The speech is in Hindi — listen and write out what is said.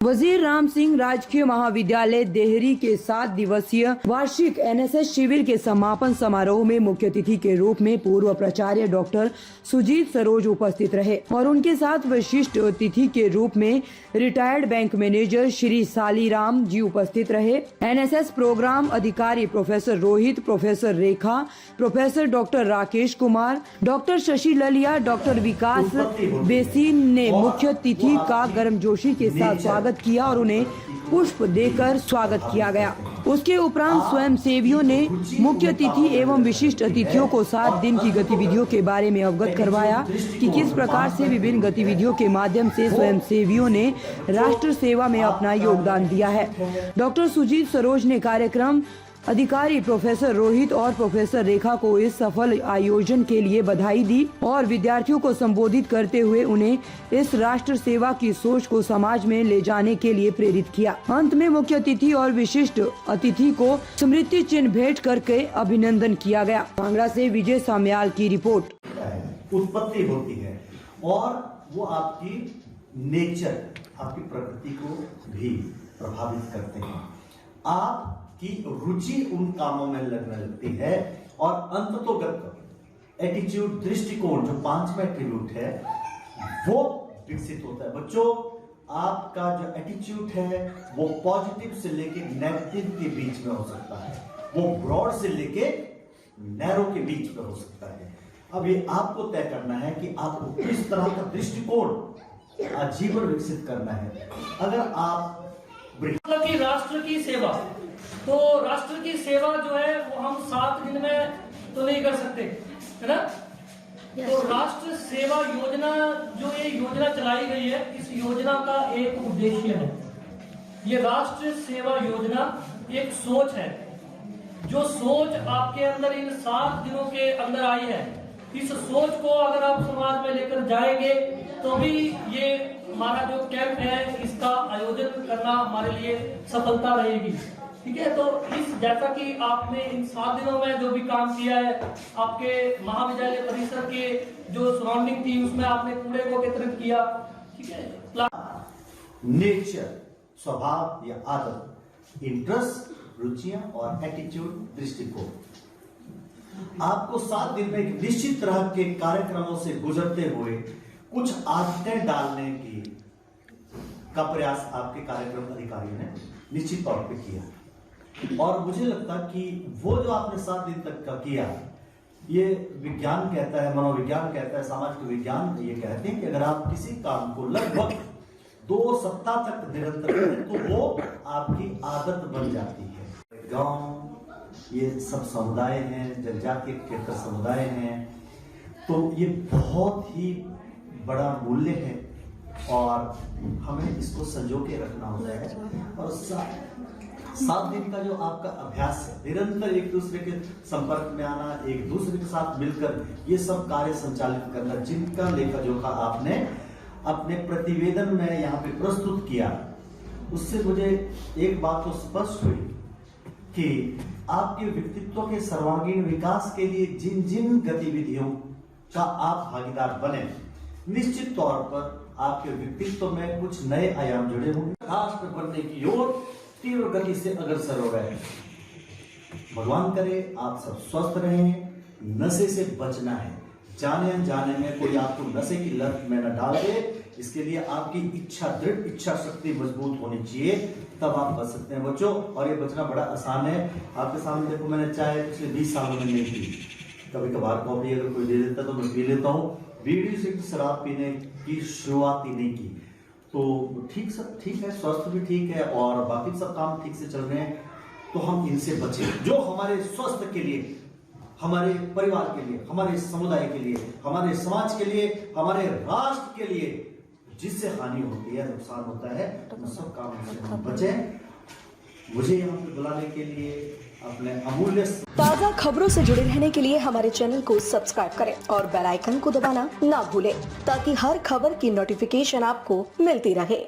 वजीर राम सिंह राजकीय महाविद्यालय देहरी के 7 दिवसीय वार्षिक एनएसएस शिविर के समापन समारोह में मुख्य अतिथि के रूप में पूर्व प्राचार्य डॉक्टर सुजीत सरोज उपस्थित रहे और उनके साथ विशिष्ट अतिथि के रूप में retired bank manager Shri Saliram ji उपस्थित रहे। एनएसएस प्रोग्राम अधिकारी professor Rohit, professor Rekha, professor doctor Rakesh Kumar, doctor Shashi Laliya, doctor विकास बेसीन ने मुख्य अतिथि का गर्मजोशी के साथ स्वागत किया और उन्हें पुष्प देकर स्वागत किया गया। उसके उपरांत स्वयं सेवियों ने मुख्य अतिथि एवं विशिष्ट अतिथियों को 7 दिन की गतिविधियों के बारे में अवगत करवाया कि किस प्रकार से विभिन्न गतिविधियों के माध्यम से स्वयं सेवियों ने राष्ट्र सेवा में अपना योगदान दिया है। डॉक्टर सुजीत सरोज ने कार्यक्रम अधिकारी प्रोफेसर रोहित और प्रोफेसर रेखा को इस सफल आयोजन के लिए बधाई दी और विद्यार्थियों को संबोधित करते हुए उन्हें इस राष्ट्र सेवा की सोच को समाज में ले जाने के लिए प्रेरित किया। अंत में मुख्य अतिथि और विशिष्ट अतिथि को स्मृति चिन्ह भेंट करके अभिनंदन किया गया। कांगड़ा से विजय साम्याल की रिपोर्ट। उत्पत्ति होती है और वो आपकी नेचर, आपकी प्रकृति को भी प्रभावित करते हैं। आप की रुचि उन कामों में लगने लगती है और अंततोगत एटीट्यूड, दृष्टिकोण, जो 5वां एट्रीब्यूट है वो विकसित होता है। बच्चों, आपका जो एटीट्यूड है वो पॉजिटिव से लेके नेगेटिव के बीच में हो सकता है, वो ब्रॉड से लेके नैरो के बीच में हो सकता है। अब ये आपको तय करना है कि आपको किस तरह का दृष्टिकोण आजीवन विकसित करना है। अगर आप की राष्ट्र की सेवा, तो राष्ट्र की सेवा जो है वो हम 7 दिन में तो नहीं कर सकते, है ना। तो राष्ट्र सेवा योजना, जो ये योजना चलाई गई है, इस योजना का एक उद्देश्य है। ये राष्ट्र सेवा योजना एक सोच है। जो सोच आपके अंदर इन 7 दिनों के अंदर आई है, इस सोच को अगर आप समाज में लेकर जाएंगे तो भी ये हमारा जो कैंप है इसका आयोजन करना हमारे लिए सफलता रहेगी। ठीक है, तो इस जैसा कि आपने इन 7 दिनों में जो भी काम किया है, आपके महाविद्यालय परिसर के जो सराउंडिंग थी उसमें आपने कूड़े को एकत्रित किया। ठीक है, नेचर, स्वभाव या आदत, इंटरेस्ट, रुचियां और एटीट्यूड, दृष्टिकोण, आपको 7 दिन में एक निश्चित तरह के कार्यक्रमों से गुजरते हुए कुछ आदतें डालने की का प्रयास आपके कार्यक्रम अधिकारी ने निश्चित तौर पे किया। और मुझे लगता कि वो जो आपने 7 दिन तक का किया, ये विज्ञान कहता है, मनोविज्ञान कहता है, सामाजिक विज्ञान ये कहते हैं कि अगर आप किसी काम को लगभग 2 सप्ताह तक निरंतर करें तो वो आपकी आदत बन जाती है। गांव, ये सब समुदाय हैं, जनजातीय क्षेत्र समुदाय हैं, तो ये बहुत ही बड़ा मूल्य है और हमें इसको संजो के रखना होता है। और 7 दिन का जो आपका अभ्यास है, निरंतर एक दूसरे के संपर्क में आना, एक दूसरे के साथ मिलकर ये सब कार्य संचालित करना, जिनका लेखा जोखा आपने अपने प्रतिवेदन में यहाँ पे प्रस्तुत किया, उससे मुझे एक बात तो स्पष्ट हुई कि आपके व्यक्तित्व के सर्वांगीण विकास के लिए जिन जिन गतिविधियों का आप भागीदार बने, निश्चित तौर पर आपके व्यक्तित्व में कुछ नए आयाम जुड़े होंगे। राष्ट्र बनने की ओर तीव्र गति से अग्रसर हो रहे हैं। भगवान करे आप सब स्वस्थ रहें। नशे से बचना है, जाने अनजाने में कोई आपको नशे की लत में न डाल दे, इसके लिए आपकी इच्छा, दृढ़ इच्छा शक्ति मजबूत होनी चाहिए, तब आप बच सकते हैं बच्चों। और ये बचना बड़ा आसान है। आपके सामने देखो, मैंने चाय पिछले 20 सालों में नहीं पी, कभी कभार कॉफी अगर कोई दे देता तो मैं पी लेता हूँ। बीड़ी से शराब पीने की शुरुआत ही नहीं की, तो ठीक, सब ठीक है, स्वास्थ्य भी ठीक है और बाकी सब काम ठीक से चल रहे हैं, तो हम इनसे बचें। जो हमारे स्वास्थ्य के लिए, हमारे परिवार के लिए, हमारे समुदाय के लिए, हमारे समाज के लिए, हमारे राष्ट्र के लिए जिससे हानि होती है, नुकसान होता है, उन सब कामों से हम बचें। मुझे यहाँ पे बुलाने के लिए अपने अमूल्य ताज़ा खबरों से जुड़े रहने के लिए हमारे चैनल को सब्सक्राइब करें और बेल आइकन को दबाना ना भूलें, ताकि हर खबर की नोटिफिकेशन आपको मिलती रहे।